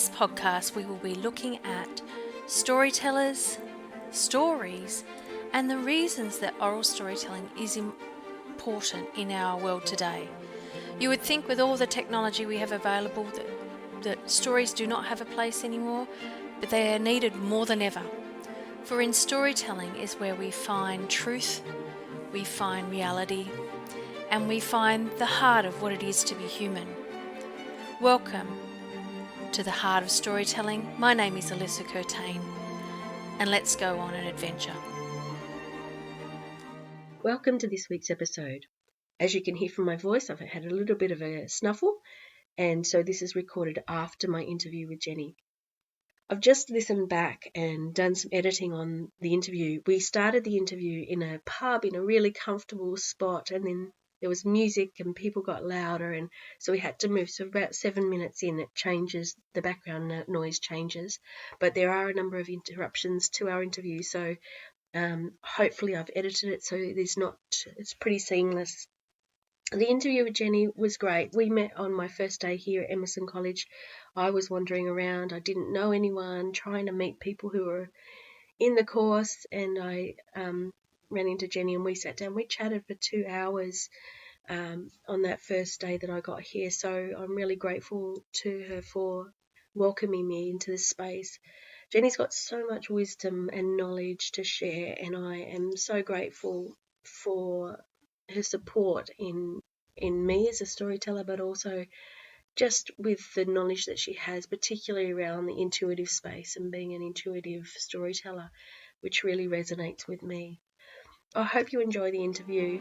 this podcast, we will be looking at storytellers, stories, and the reasons that oral storytelling is important in our world today. You would think with all the technology we have available that stories do not have a place anymore, but they are needed more than ever. For in storytelling is where we find truth, we find reality, and we find the heart of what it is to be human. Welcome to the heart of storytelling. My name is Alyssa Curtain, and let's go on an adventure. Welcome to this week's episode. As you can hear from my voice, I've had a little bit of a snuffle, and so this is recorded after my interview with Jenny. I've just listened back and done some editing on the interview. We started the interview in a pub in a really comfortable spot, and then there was music and people got louder, and so we had to move. So about 7 minutes in, it changes, the background noise changes, but there are a number of interruptions to our interview, so hopefully I've edited it so it's pretty seamless. The interview with Jenny was great. We met on my first day here at Emerson College. I was wandering around. I didn't know anyone, trying to meet people who were in the course, and I ran into Jenny and we sat down. We chatted for 2 hours on that first day that I got here. So I'm really grateful to her for welcoming me into this space. Jenny's got so much wisdom and knowledge to share, and I am so grateful for her support in me as a storyteller, but also just with the knowledge that she has, particularly around the intuitive space and being an intuitive storyteller, which really resonates with me. I hope you enjoy the interview.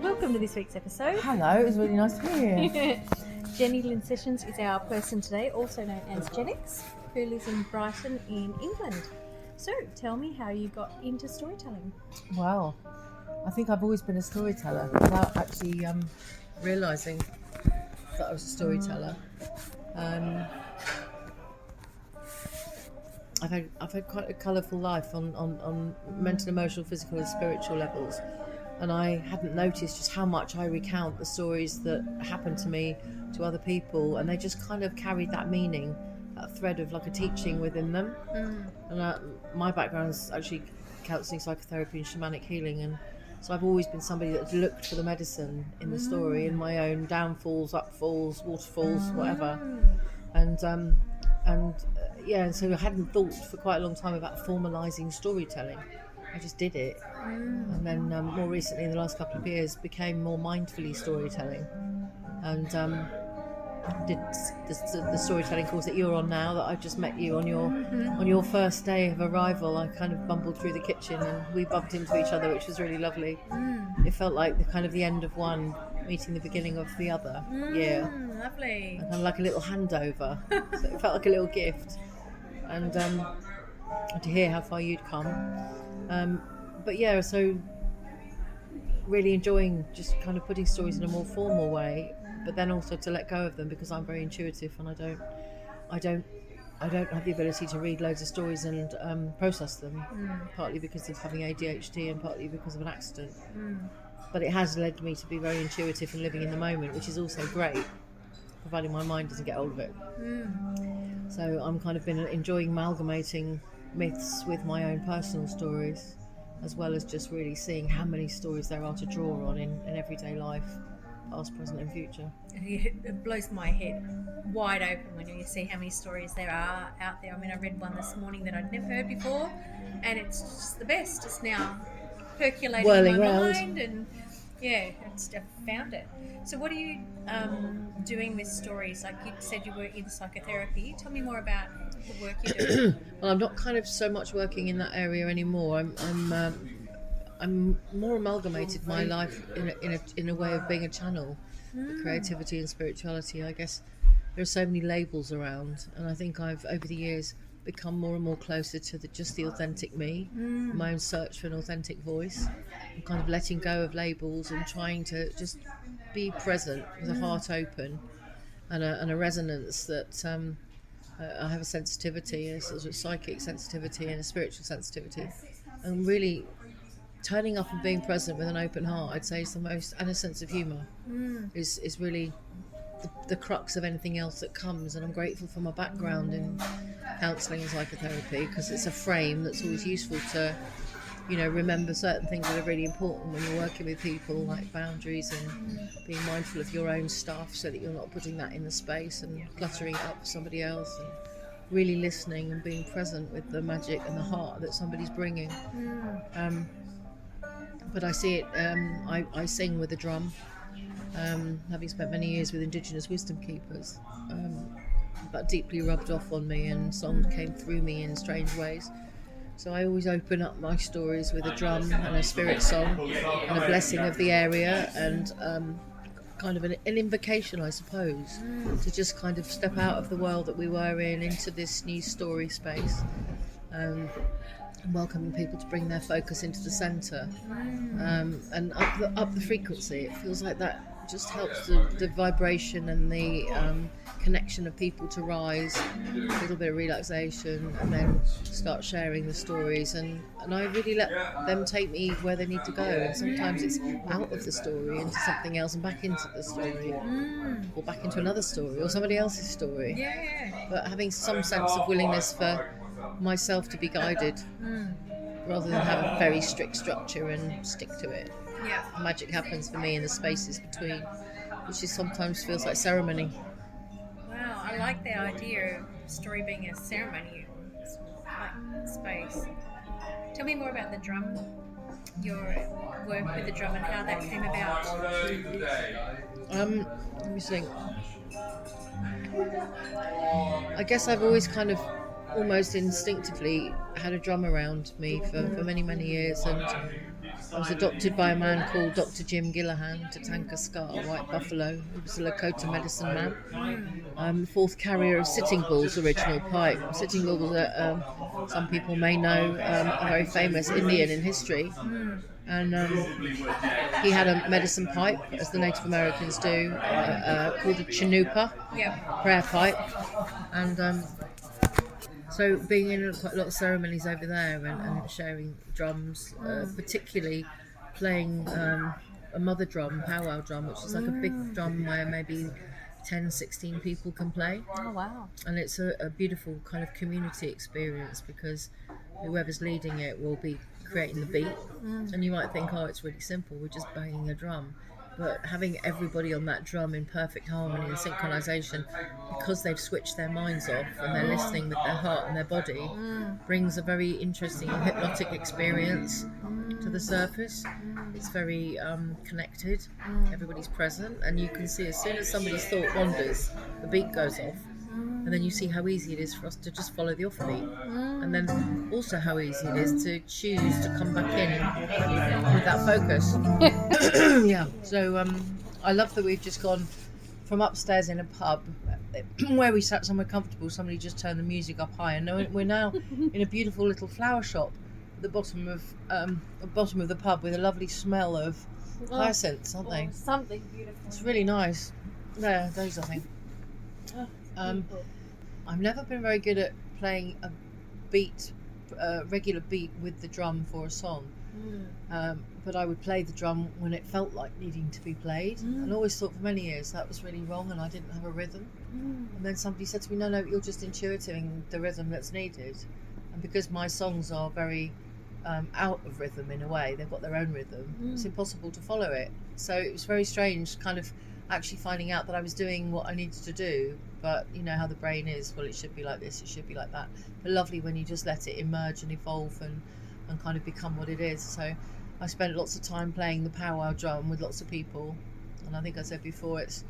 Welcome to this week's episode. Hello, it was really nice to meet you. Jenny Lynn Sessions is our person today, also known as Jenix, who lives in Brighton in England. So tell me how you got into storytelling. Well, I think I've always been a storyteller without actually realising that I was a storyteller. I've had quite a colourful life on mental, emotional, physical and spiritual levels, and I hadn't noticed just how much I recount the stories that happened to me to other people, and they just kind of carried that meaning, that thread of like a teaching within them. And my background is actually counselling, psychotherapy and shamanic healing, and so I've always been somebody that's looked for the medicine in the story, in my own downfalls, upfalls, waterfalls, whatever. And so I hadn't thought for quite a long time about formalising storytelling. I just did it, and then more recently, in the last couple of years, became more mindfully storytelling, and did the storytelling course that you're on now, that I just met you on your first day of arrival. I kind of bumbled through the kitchen and we bumped into each other, which was really lovely. It felt like the end of one meeting the beginning of the other. Lovely. And kind of like a little handover. So it felt like a little gift, and to hear how far you'd come. So really enjoying just kind of putting stories in a more formal way, but then also to let go of them, because I'm very intuitive and I don't have the ability to read loads of stories and process them, partly because of having ADHD and partly because of an accident. But it has led me to be very intuitive and living in the moment, which is also great, providing my mind doesn't get hold of it. So I'm kind of been enjoying amalgamating myths with my own personal stories, as well as just really seeing how many stories there are to draw on in everyday life, past, present and future. It blows my head wide open when you see how many stories there are out there. I mean, I read one this morning that I'd never heard before, and it's just the best. It's now percolating Whirling in my round. mind, and I found it. So what are you doing with stories? Like you said, you were in psychotherapy. Tell me more about the work you do. Well, I'm not kind of so much working in that area anymore. I'm more amalgamated my life in a way of being a channel for creativity and spirituality. I guess there are so many labels around, and I think I've over the years become more and more closer to just the authentic me, my own search for an authentic voice, and kind of letting go of labels and trying to just be present with a heart open and a resonance that I have a sensitivity, a sort of psychic sensitivity and a spiritual sensitivity, and really turning up and being present with an open heart, I'd say, is the most, and a sense of humour, is really the crux of anything else that comes. And I'm grateful for my background in counselling and psychotherapy, because it's a frame that's always useful to, remember certain things that are really important when you're working with people, like boundaries and being mindful of your own stuff, so that you're not putting that in the space and cluttering it up for somebody else, and really listening and being present with the magic and the heart that somebody's bringing. But I see it, I sing with a drum, having spent many years with Indigenous wisdom keepers. That deeply rubbed off on me, and songs came through me in strange ways. So I always open up my stories with a drum and a spirit song and a blessing of the area, and kind of an invocation, I suppose, to just kind of step out of the world that we were in into this new story space, and welcoming people to bring their focus into the centre, and up the frequency. It feels like that just helps the vibration and the connection of people to rise, a little bit of relaxation, and then start sharing the stories, and I really let them take me where they need to go, and sometimes it's out of the story into something else and back into the story, or back into another story or somebody else's story. But having some sense of willingness for myself to be guided, rather than have a very strict structure and stick to it. Magic happens for me in the spaces between, which is sometimes feels like ceremony. Wow, I like the idea of story being a ceremony, like space. Tell me more about the drum, your work with the drum, and how that came about. Let me think. I guess I've always kind of almost instinctively had a drum around me for many, many years, and I was adopted by a man called Dr. Jim Gillahan, Tatanka Scar, white buffalo. He was a Lakota medicine man, fourth carrier of Sitting Bull's original pipe. Sitting Bull was, some people may know, a very famous Indian in history. And he had a medicine pipe, as the Native Americans do, called a chanupa, prayer pipe. And so being in quite a lot of ceremonies over there, and sharing drums, particularly playing a mother drum, powwow drum, which is like a big drum where maybe 10, 16 people can play. Oh, wow. And it's a beautiful kind of community experience, because whoever's leading it will be creating the beat. And you might think, oh, it's really simple, we're just banging a drum. But having everybody on that drum in perfect harmony and synchronization, because they've switched their minds off and they're listening with their heart and their body, brings a very interesting and hypnotic experience to the surface. It's very connected, everybody's present, and you can see as soon as somebody's thought wanders, the beat goes off. And then you see how easy it is for us to just follow the offbeat. And then also how easy it is to choose to come back in with that focus. So I love that we've just gone from upstairs in a pub where we sat somewhere comfortable, somebody just turned the music up high, and we're now in a beautiful little flower shop at the bottom of the pub, with a lovely smell of hyacinths, aren't they? Something beautiful. It's really nice. There, those I think. I've never been very good at playing a regular beat with the drum for a song, but I would play the drum when it felt like needing to be played, and always thought for many years that was really wrong and I didn't have a rhythm. And then somebody said to me, no, you're just intuiting the rhythm that's needed. And because my songs are very out of rhythm in a way, they've got their own rhythm, it's impossible to follow it. So it was very strange kind of actually finding out that I was doing what I needed to do, but you know how the brain is, well, it should be like this, it should be like that. But lovely when you just let it emerge and evolve and kind of become what it is. So I spent lots of time playing the powwow drum with lots of people, and I think I said before, it's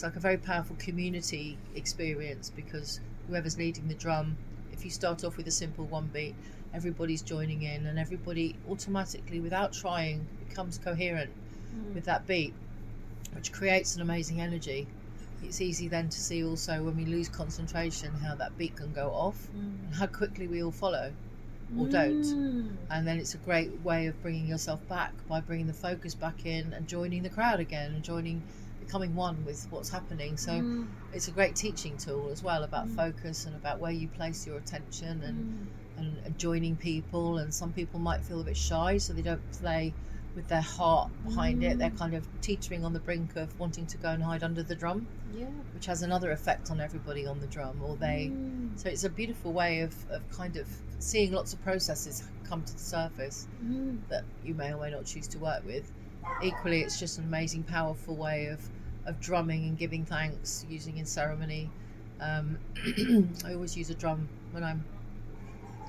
like a very powerful community experience, because whoever's leading the drum, if you start off with a simple one beat, everybody's joining in, and everybody automatically, without trying, becomes coherent with that beat, which creates an amazing energy. It's easy then to see also when we lose concentration how that beat can go off, and how quickly we all follow or don't. And then it's a great way of bringing yourself back by bringing the focus back in and joining the crowd again, and becoming one with what's happening. So it's a great teaching tool as well about focus and about where you place your attention and joining people. And some people might feel a bit shy, so they don't play with their heart behind it. They're kind of teetering on the brink of wanting to go and hide under the drum, Yeah. which has another effect on everybody on the drum, or they. So it's a beautiful way of kind of seeing lots of processes come to the surface that you may or may not choose to work with. Equally, it's just an amazing, powerful way of drumming and giving thanks, using in ceremony. I always use a drum when I'm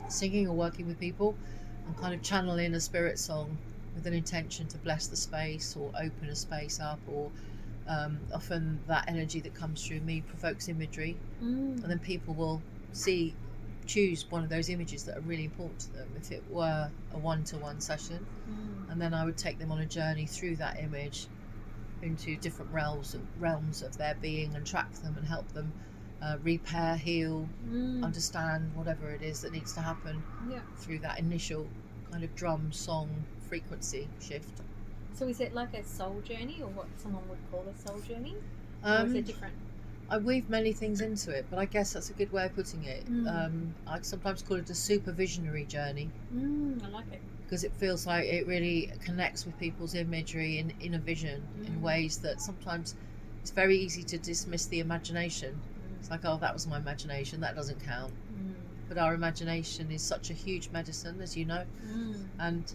singing or working with people, and kind of channel in a spirit song with an intention to bless the space or open a space up, or often that energy that comes through me provokes imagery, and then people will choose one of those images that are really important to them if it were a one-to-one session, and then I would take them on a journey through that image into different realms of their being, and track them and help them repair, heal, understand whatever it is that needs to happen through that initial kind of drum song frequency shift. So is it like a soul journey, or what someone would call a soul journey? Or is it different? I weave many things into it, but I guess that's a good way of putting it. I sometimes call it a supervisionary journey. I like it. Because it feels like it really connects with people's imagery in a vision in ways that sometimes it's very easy to dismiss the imagination. It's like, oh, that was my imagination, that doesn't count. But our imagination is such a huge medicine, as you know. And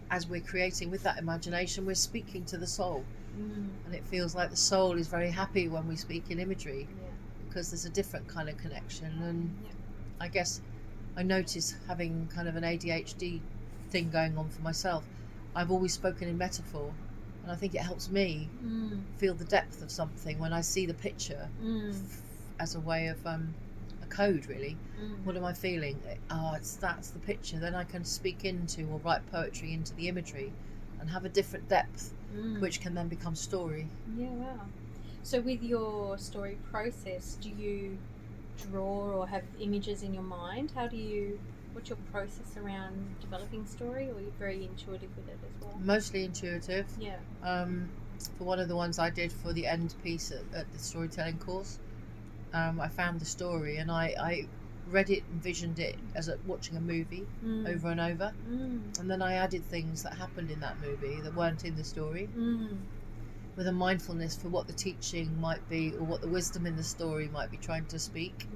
as we're creating with that imagination, we're speaking to the soul. And it feels like the soul is very happy when we speak in imagery, because there's a different kind of connection. And I guess I notice, having kind of an ADHD thing going on for myself, I've always spoken in metaphor, and I think it helps me feel the depth of something when I see the picture as a way of a code, really. What am I feeling? That's the picture. Then I can speak into or write poetry into the imagery and have a different depth, which can then become story. Yeah, wow. So with your story process, do you draw or have images in your mind? What's your process around developing story, or are you very intuitive with it as well? Mostly intuitive. Yeah. For one of the ones I did for the end piece at the storytelling course, I found the story, and I read it, envisioned it as watching a movie over and over, and then I added things that happened in that movie that weren't in the story, with a mindfulness for what the teaching might be, or what the wisdom in the story might be trying to speak,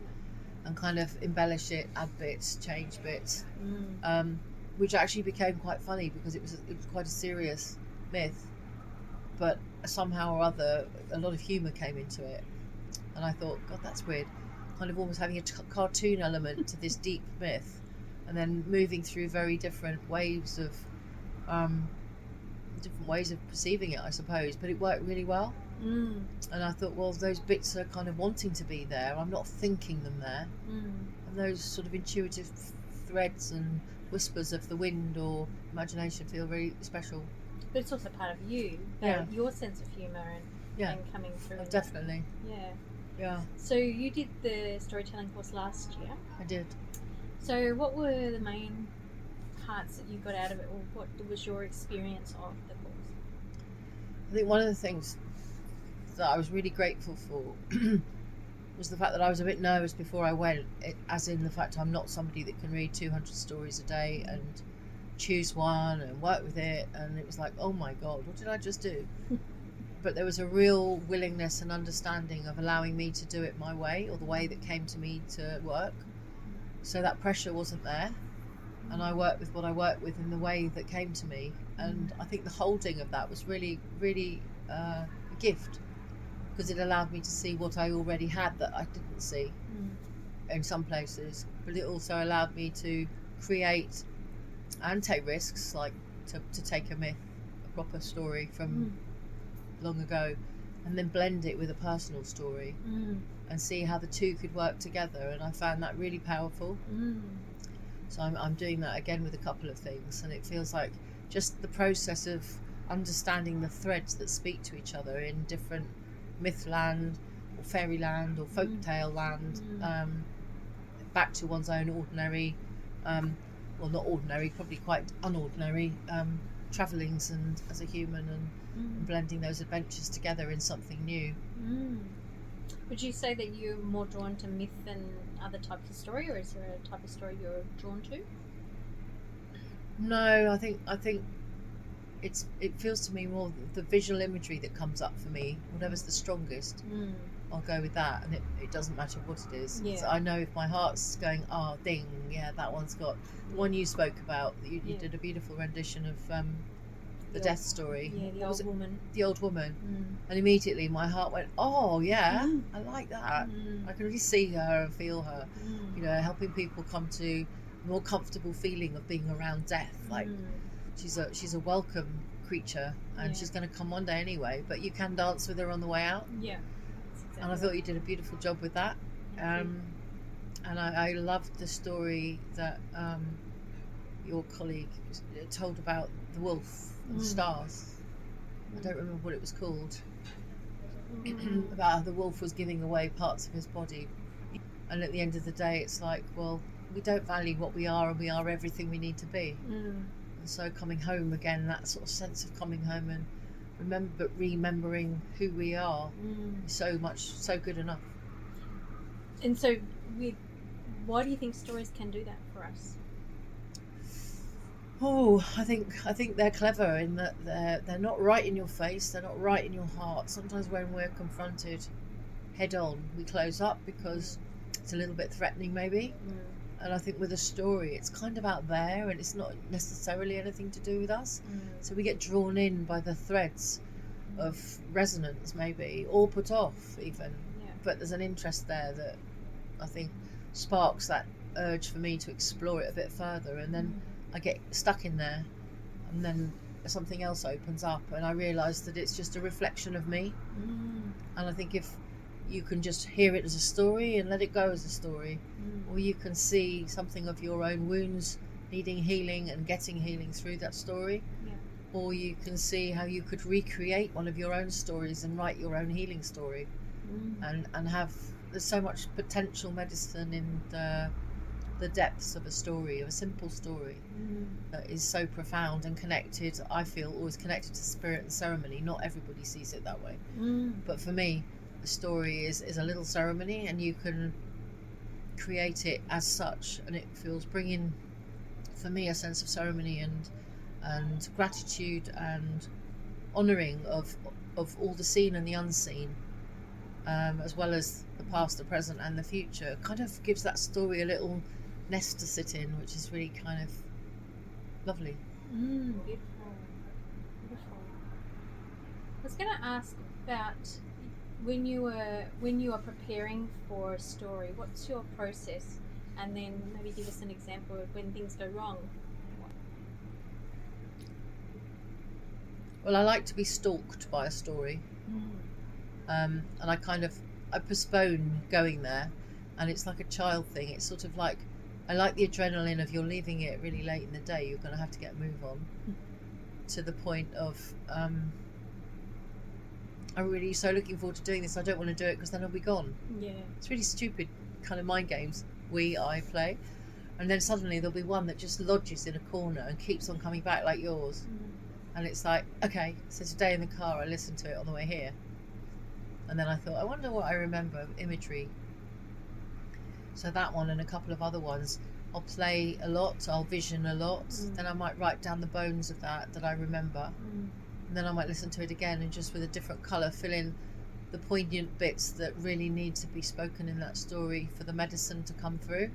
and kind of embellish it, add bits, change bits, which actually became quite funny, because it was quite a serious myth, but somehow or other a lot of humour came into it, and I thought, God, that's weird, kind of almost having a cartoon element to this deep myth, and then moving through very different waves of perceiving it, I suppose, but it worked really well. And I thought, well, those bits are kind of wanting to be there, I'm not thinking them there, and those sort of intuitive threads and whispers of the wind or imagination feel very special. But it's also part of you, your sense of humour and coming through. Definitely. Yeah. So you did the storytelling course last year. I did. So what were the main parts that you got out of it, or what was your experience of the course? I think one of the things that I was really grateful for was the fact that I was a bit nervous before I went, as in the fact I'm not somebody that can read 200 stories a day and choose one and work with it, and it was like, oh my God, what did I just do? But there was a real willingness and understanding of allowing me to do it my way, or the way that came to me to work. So that pressure wasn't there, and I worked with what I worked with in the way that came to me. And I think the holding of that was really, really a gift, because it allowed me to see what I already had that I didn't see in some places. But it also allowed me to create and take risks, like to take a myth, a proper story from long ago, and then blend it with a personal story and see how the two could work together, and I found that really powerful. So I'm doing that again with a couple of things, and it feels like just the process of understanding the threads that speak to each other in different mythland or fairyland or folktale land, back to one's own ordinary, well, not ordinary, probably quite unordinary travellings and as a human, and blending those adventures together in something new. Would you say that you're more drawn to myth than other types of story, or is there a type of story you're drawn to? No, I think it feels to me more the visual imagery that comes up for me. Whatever's the strongest, I'll go with that, and it doesn't matter what it is. Yeah. So I know if my heart's going, ding, yeah, that one's got the one you spoke about. You did a beautiful rendition of the death story. Yeah, the old woman. The old woman. And immediately my heart went, oh yeah, I like that. I can really see her and feel her. You know, helping people come to a more comfortable feeling of being around death. Like she's a welcome creature, and she's going to come one day anyway. But you can dance with her on the way out. Yeah. Exactly and I thought you did a beautiful job with that. And I loved the story that your colleague told about the wolf and the stars. I don't remember what it was called. About how the wolf was giving away parts of his body, and at the end of the day it's like, well, we don't value what we are, and we are everything we need to be. And so coming home again, that sort of sense of coming home and remembering who we are, is so good enough. And so why do you think stories can do that for us? I think they're clever in that they're not right in your face, they're not right in your heart. Sometimes when we're confronted head on, we close up because it's a little bit threatening maybe. And I think with a story, it's kind of out there, and it's not necessarily anything to do with us. So we get drawn in by the threads of resonance maybe, or put off even. But there's an interest there that I think sparks that urge for me to explore it a bit further, and then I get stuck in there, and then something else opens up, and I realise that it's just a reflection of me. And I think if you can just hear it as a story and let it go as a story, or you can see something of your own wounds needing healing and getting healing through that story, or you can see how you could recreate one of your own stories and write your own healing story, and have, there's so much potential medicine in the depths of a story, of a simple story, that is so profound and connected. I feel always connected to spirit and ceremony. Not everybody sees it that way, but for me, a story is a little ceremony, and you can create it as such, and it feels bringing, for me, a sense of ceremony and gratitude and honouring of all the seen and the unseen, as well as the past, the present and the future. Kind of gives that story a little nest to sit in, which is really kind of lovely. Beautiful. I was going to ask about when you are preparing for a story, what's your process? And then maybe give us an example of when things go wrong. Well, I like to be stalked by a story, and I postpone going there, and it's like a child thing. It's sort of like, I like the adrenaline of you're leaving it really late in the day, you're going to have to get a move on, to the point of I'm really so looking forward to doing this. I don't want to do it because then I'll be gone. It's really stupid kind of mind games I play, and then suddenly there'll be one that just lodges in a corner and keeps on coming back like yours. And it's like, okay, so today in the car I listened to it on the way here, and then I thought, I wonder what I remember of imagery. So that one and a couple of other ones I'll play a lot, I'll vision a lot, then I might write down the bones of that I remember, and then I might listen to it again and just with a different colour fill in the poignant bits that really need to be spoken in that story for the medicine to come through.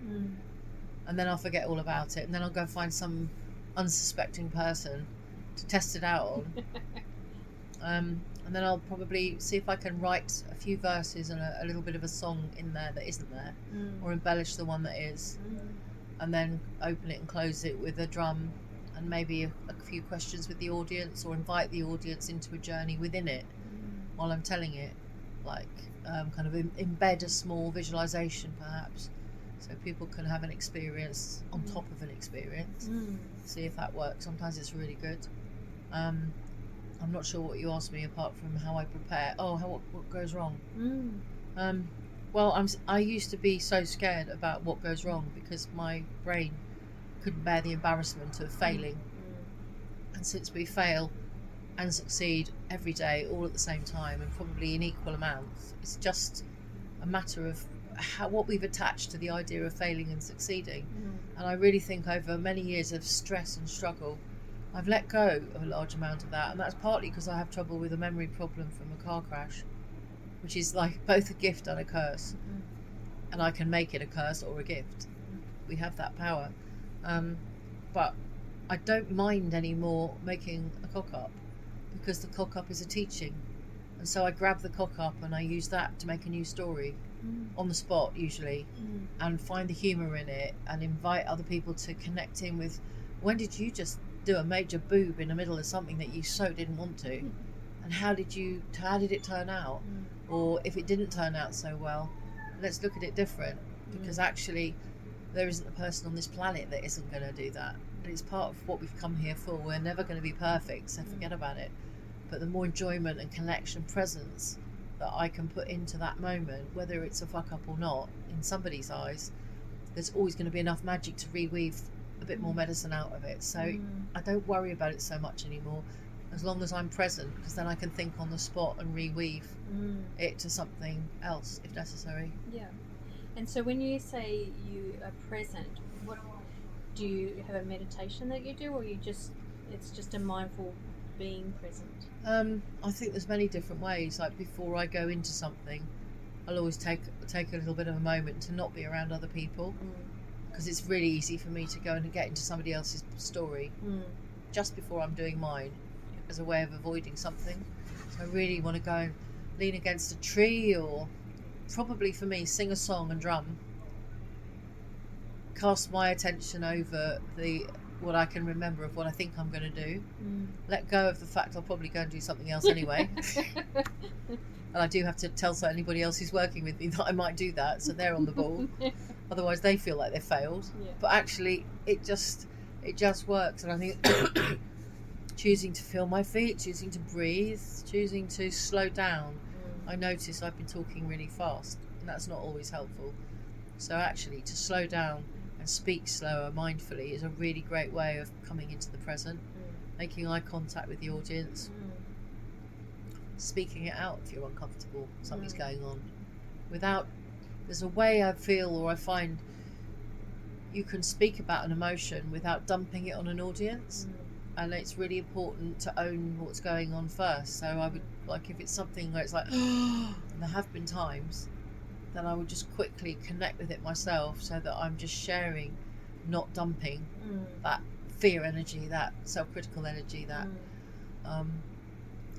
And then I'll forget all about it, and then I'll go find some unsuspecting person to test it out on. And then I'll probably see if I can write a few verses and a little bit of a song in there that isn't there, or embellish the one that is, and then open it and close it with a drum and maybe a few questions with the audience, or invite the audience into a journey within it while I'm telling it, like kind of embed a small visualization perhaps, so people can have an experience on top of an experience. See if that works. Sometimes it's really good. I'm not sure what you asked me apart from how I prepare. What goes wrong? Well, I used to be so scared about what goes wrong because my brain couldn't bear the embarrassment of failing. And since we fail and succeed every day, all at the same time, and probably in equal amounts, it's just a matter of what we've attached to the idea of failing and succeeding. And I really think over many years of stress and struggle, I've let go of a large amount of that, and that's partly because I have trouble with a memory problem from a car crash, which is like both a gift and a curse. And I can make it a curse or a gift. We have that power. But I don't mind anymore making a cock up, because the cock up is a teaching. And so I grab the cock up and I use that to make a new story on the spot usually, and find the humour in it and invite other people to connect in with, when did you just do a major boob in the middle of something that you so didn't want to, and how did it turn out? Or if it didn't turn out so well, let's look at it different, because actually there isn't a person on this planet that isn't going to do that, and it's part of what we've come here for. We're never going to be perfect, so forget about it. But the more enjoyment and connection, presence that I can put into that moment, whether it's a fuck up or not, in somebody's eyes, there's always going to be enough magic to reweave a bit more medicine out of it. So I don't worry about it so much anymore, as long as I'm present, because then I can think on the spot and reweave it to something else if necessary. Yeah. And so when you say you are present, what do you have a meditation that you do, or it's just a mindful being present? I think there's many different ways. Like before I go into something, I'll always take a little bit of a moment to not be around other people, because it's really easy for me to go and get into somebody else's story just before I'm doing mine, as a way of avoiding something. So I really want to go and lean against a tree, or probably for me, sing a song and drum, cast my attention over what I can remember of what I think I'm going to do, let go of the fact I'll probably go and do something else anyway. And I do have to tell anybody else who's working with me that I might do that, so they're on the ball. Otherwise they feel like they've failed. But actually it just works. And I think choosing to feel my feet, choosing to breathe, choosing to slow down. I notice I've been talking really fast, and that's not always helpful. So actually to slow down and speak slower mindfully is a really great way of coming into the present, making eye contact with the audience, speaking it out if you're uncomfortable, something's going on. There's a way I feel, or I find, you can speak about an emotion without dumping it on an audience. And it's really important to own what's going on first. So I would, like, if it's something where it's like, and there have been times, then I would just quickly connect with it myself, so that I'm just sharing, not dumping that fear energy, that self-critical energy, that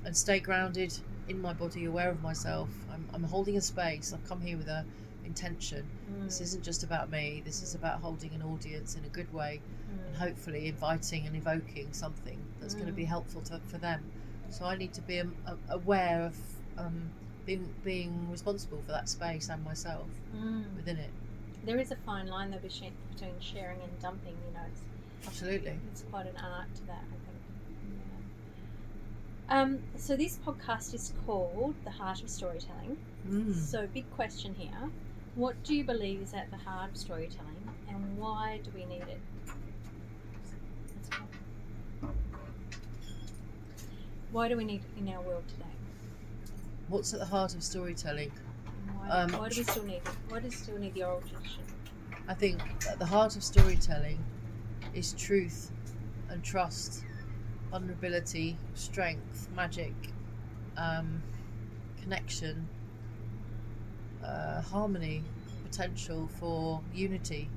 and stay grounded in my body, aware of myself. I'm holding a space. I've come here with a intention. This isn't just about me. This is about holding an audience in a good way, and hopefully inviting and evoking something that's going to be helpful for them. So I need to be aware of being responsible for that space and myself within it. There is a fine line though between sharing and dumping, you know. Absolutely. It's quite an art to that, I think. So this podcast is called The Heart of Storytelling. So big question here. What do you believe is at the heart of storytelling, and why do we need it? Why do we need it in our world today? What's at the heart of storytelling? Why do we still need it? Why do we still need the oral tradition? I think at the heart of storytelling is truth and trust, vulnerability, strength, magic, connection, harmony, potential for unity,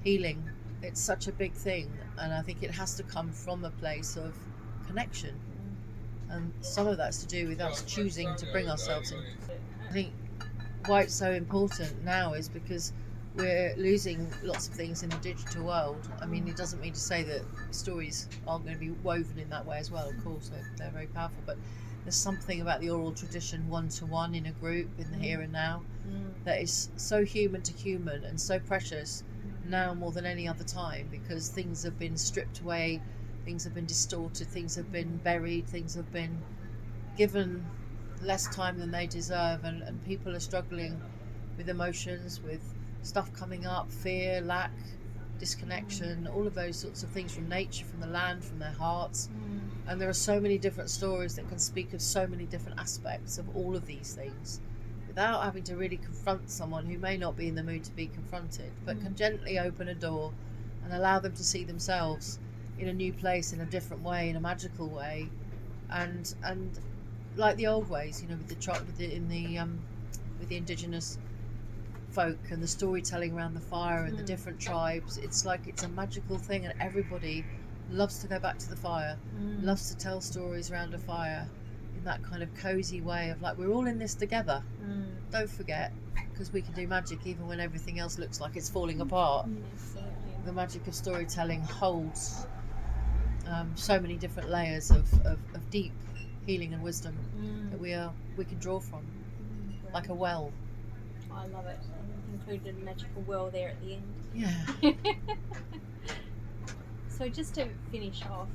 healing. It's such a big thing, and I think it has to come from a place of connection. And some of that's to do with us choosing to bring ourselves in. I think why it's so important now is because we're losing lots of things in the digital world. I mean, it doesn't mean to say that stories aren't going to be woven in that way as well. Of course, they're very powerful, but there's something about the oral tradition, one-to-one in a group, in the here and now, that is so human to human and so precious now more than any other time, because things have been stripped away, things have been distorted, things have been buried, things have been given less time than they deserve, and people are struggling with emotions, with stuff coming up, fear, lack, disconnection, all of those sorts of things, from nature, from the land, from their hearts. And there are so many different stories that can speak of so many different aspects of all of these things, without having to really confront someone who may not be in the mood to be confronted, but can gently open a door and allow them to see themselves in a new place, in a different way, in a magical way, and like the old ways, with the indigenous folk and the storytelling around the fire and the different tribes. It's like it's a magical thing, and everybody loves to go back to the fire, loves to tell stories around a fire in that kind of cozy way of like, we're all in this together. Don't forget, because we can do magic even when everything else looks like it's falling apart. The magic of storytelling holds so many different layers of deep healing and wisdom that we can draw from, like a well. I love it. Included a magical well there at the end. Yeah. So just to finish off,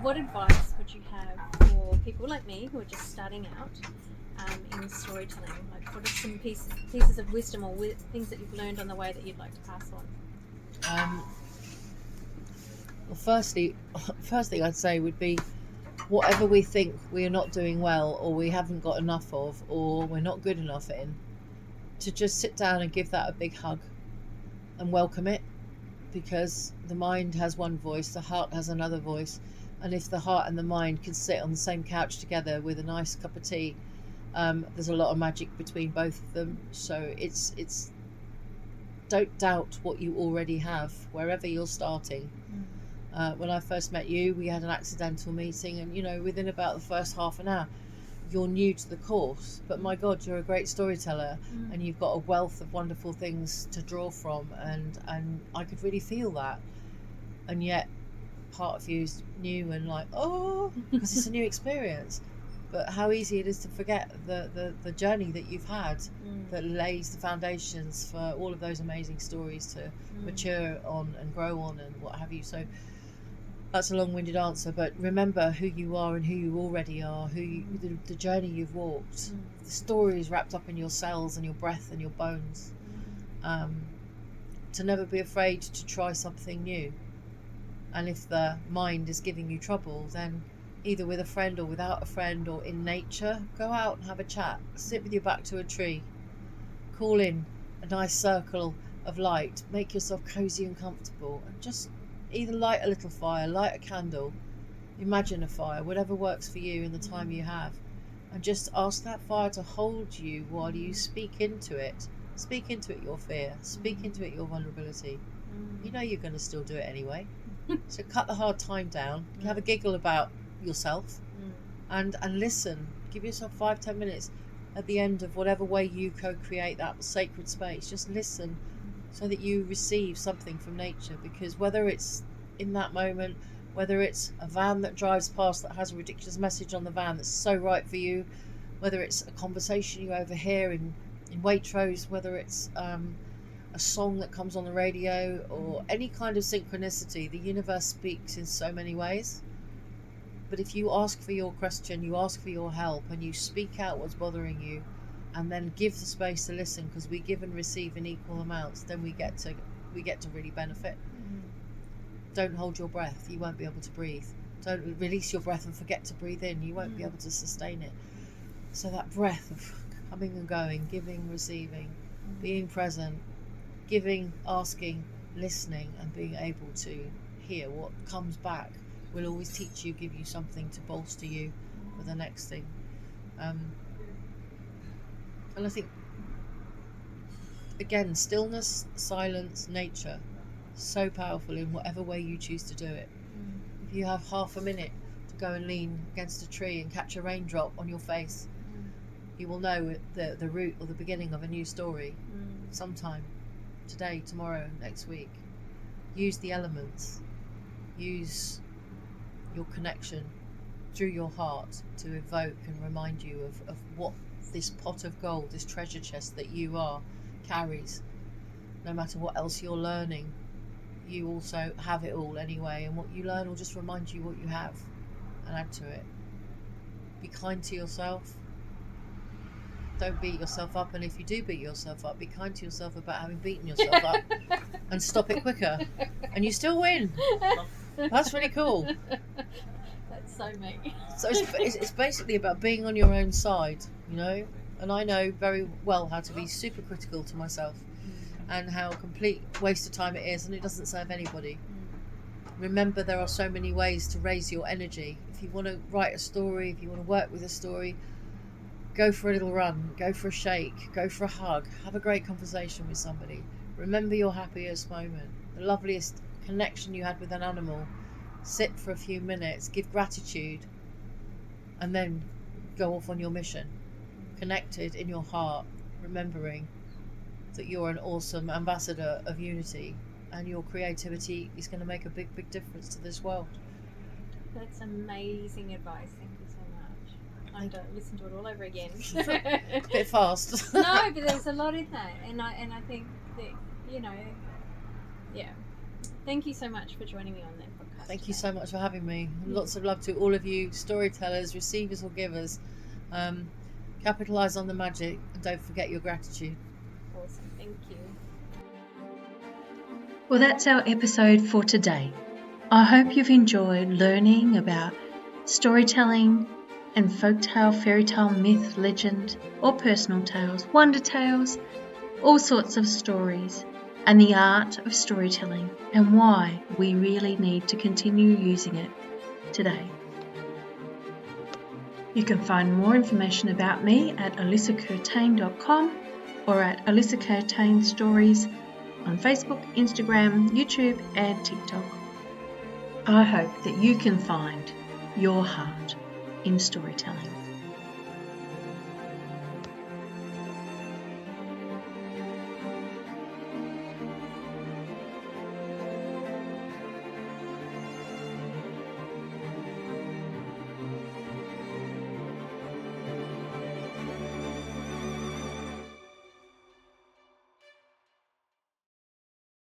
what advice would you have for people like me who are just starting out in storytelling? Like, what are some pieces of wisdom or things that you've learned on the way that you'd like to pass on? Well, first thing I'd say would be, whatever we think we are not doing well, or we haven't got enough of, or we're not good enough in, to just sit down and give that a big hug and welcome it, because the mind has one voice, the heart has another voice, and if the heart and the mind can sit on the same couch together with a nice cup of tea, there's a lot of magic between both of them. So it's don't doubt what you already have wherever you're starting. When I first met you, we had an accidental meeting, and within about the first half an hour, you're new to the course, but my God, you're a great storyteller, and you've got a wealth of wonderful things to draw from, and I could really feel that. And yet part of you's new and like, because it's a new experience. But how easy it is to forget the journey that you've had that lays the foundations for all of those amazing stories to mature on and grow on and what have you. So that's a long-winded answer, but remember who you are and who you already are, the journey you've walked, the stories wrapped up in your cells and your breath and your bones. To never be afraid to try something new. And if the mind is giving you trouble, then either with a friend or without a friend or in nature, go out and have a chat. Sit with your back to a tree. Call in a nice circle of light. Make yourself cozy and comfortable, and just either light a little fire, light a candle, imagine a fire, whatever works for you in the time you have, and just ask that fire to hold you while you speak into it. Speak into it your fear, speak into it your vulnerability. You know you're going to still do it anyway. So cut the hard time down, have a giggle about yourself, and listen. Give yourself 5-10 minutes at the end of whatever way you co-create that sacred space. Just listen, so that you receive something from nature, because whether it's in that moment, whether it's a van that drives past that has a ridiculous message on the van that's so right for you, whether it's a conversation you overhear in Waitrose, whether it's a song that comes on the radio, or any kind of synchronicity, the universe speaks in so many ways. But if you ask for your question, you ask for your help, and you speak out what's bothering you, and then give the space to listen, because we give and receive in equal amounts, then we get to really benefit. Don't hold your breath, you won't be able to breathe. Don't release your breath and forget to breathe in, you won't be able to sustain it. So that breath of coming and going, giving, receiving, being present, giving, asking, listening, and being able to hear what comes back will always teach you, give you something to bolster you for the next thing. And I think, again, stillness, silence, nature, so powerful in whatever way you choose to do it. If you have half a minute to go and lean against a tree and catch a raindrop on your face, you will know the root or the beginning of a new story sometime, today, tomorrow, next week. Use the elements. Use your connection through your heart to evoke and remind you of what this pot of gold, this treasure chest that you are, carries. No matter what else you're learning, you also have it all anyway, and what you learn will just remind you what you have and add to it. Be kind to yourself. Don't beat yourself up, and if you do beat yourself up, be kind to yourself about having beaten yourself up, and stop it quicker, and you still win. That's really cool. That's so me. So it's basically about being on your own side, and I know very well how to be super critical to myself, and how complete waste of time it is, and it doesn't serve anybody. Remember, there are so many ways to raise your energy. If you want to write a story, if you want to work with a story, go for a little run, go for a shake, go for a hug, have a great conversation with somebody. Remember your happiest moment, the loveliest connection you had with an animal. Sit for a few minutes, give gratitude, and then go off on your mission. Connected in your heart, remembering that you're an awesome ambassador of unity, and your creativity is going to make a big, big difference to this world. That's amazing advice. Thank you so much. I have to listen to it all over again. A bit fast. No, but there's a lot in that, and I think that, yeah. Thank you so much for joining me on that podcast. Thank you so much for having me. Lots of love to all of you, storytellers, receivers or givers. Capitalise on the magic, and don't forget your gratitude. Awesome. Thank you. Well, that's our episode for today. I hope you've enjoyed learning about storytelling and folktale, fairytale, myth, legend, or personal tales, wonder tales, all sorts of stories, and the art of storytelling, and why we really need to continue using it today. You can find more information about me at alyssacurtain.com or at Alyssa Curtain Stories on Facebook, Instagram, YouTube, and TikTok. I hope that you can find your heart in storytelling.